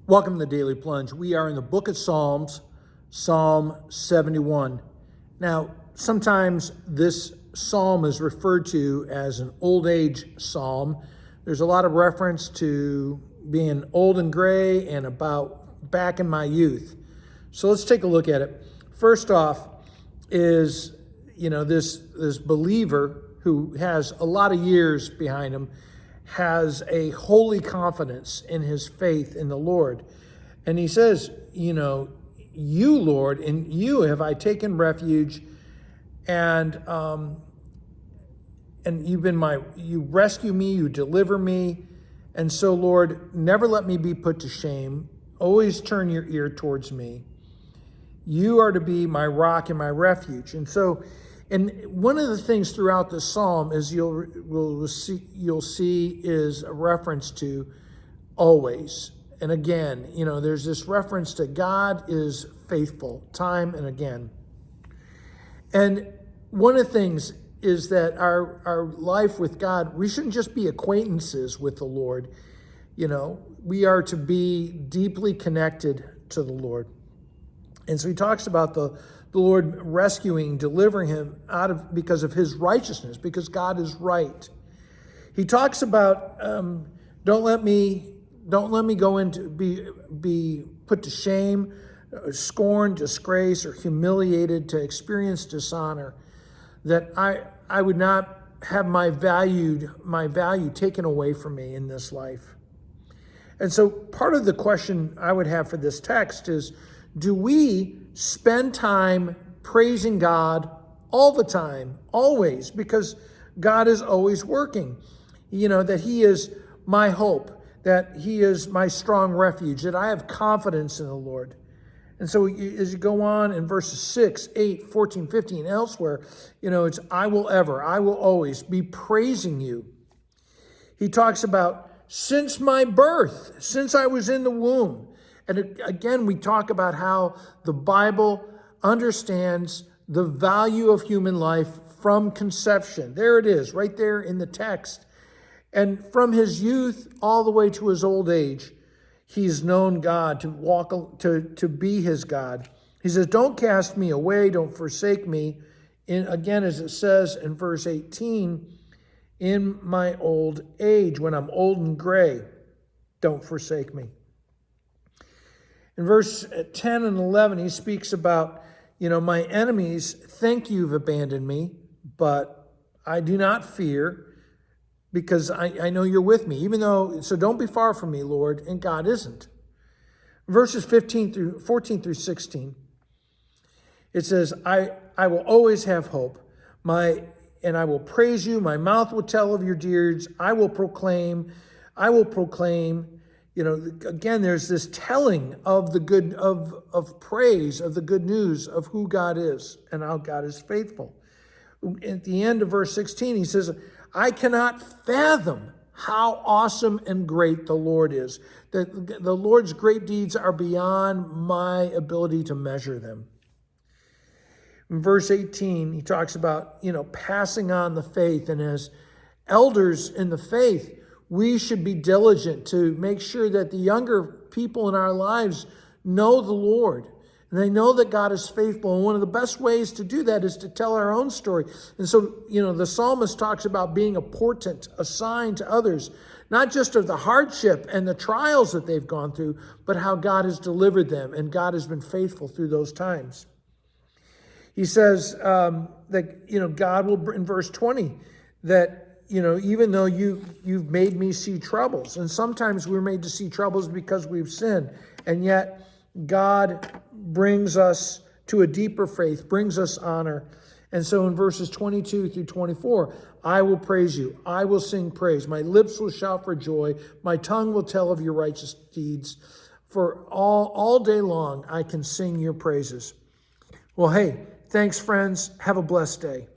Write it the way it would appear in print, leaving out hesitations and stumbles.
Welcome to the Daily Plunge. We are in the book of Psalms, Psalm 71. Now, sometimes this psalm is referred to as an old age psalm. There's a lot of reference to being old and gray and about back in my youth. So let's take a look at it. First off is, this believer who has a lot of years behind him has a holy confidence in his faith in the Lord. And he says, you, Lord, in you have I taken refuge, and you rescue me, you deliver me. And so, Lord, never let me be put to shame. Always turn your ear towards me. You are to be my rock and my refuge. And one of the things throughout the psalm is you'll see is a reference to always. And again, there's this reference to God is faithful time and again. And one of the things is that our life with God, we shouldn't just be acquaintances with the Lord. We are to be deeply connected to the Lord. And so he talks about the Lord rescuing, delivering him because of his righteousness, because God is right. He talks about don't let me go into be put to shame, scorned, disgrace, or humiliated, to experience dishonor. That I would not have my value taken away from me in this life. And so part of the question I would have for this text is, do we spend time praising God all the time, always? Because God is always working. That he is my hope, that he is my strong refuge, that I have confidence in the Lord. And so as you go on in verses 6, 8, 14, 15, elsewhere, it's I will always be praising you. He talks about since my birth, since I was in the womb. And again, we talk about how the Bible understands the value of human life from conception. There it is, right there in the text. And from his youth all the way to his old age, he's known God, to be his God. He says, don't cast me away, don't forsake me. Again, as it says in verse 18, in my old age, when I'm old and gray, don't forsake me. In verse 10 and 11, he speaks about, my enemies think you've abandoned me, but I do not fear, because I know you're with me, so don't be far from me, Lord, and God isn't. Verses 14 through 16, it says, I will always have hope, and I will praise you, my mouth will tell of your deeds, I will proclaim. Again, there's this telling of the good, of praise, of the good news of who God is and how God is faithful. At the end of verse 16, he says, I cannot fathom how awesome and great the Lord is. That the Lord's great deeds are beyond my ability to measure them. In verse 18, he talks about, passing on the faith. And as elders in the faith, we should be diligent to make sure that the younger people in our lives know the Lord. And they know that God is faithful. And one of the best ways to do that is to tell our own story. And so, the psalmist talks about being a portent, a sign to others, not just of the hardship and the trials that they've gone through, but how God has delivered them. And God has been faithful through those times. He says that, God will, in verse 20, that, even though you've made me see troubles, and sometimes we're made to see troubles because we've sinned, and yet God brings us to a deeper faith, brings us honor. And so in verses 22 through 24, I will praise you. I will sing praise. My lips will shout for joy. My tongue will tell of your righteous deeds. For all day long, I can sing your praises. Well, hey, thanks, friends. Have a blessed day.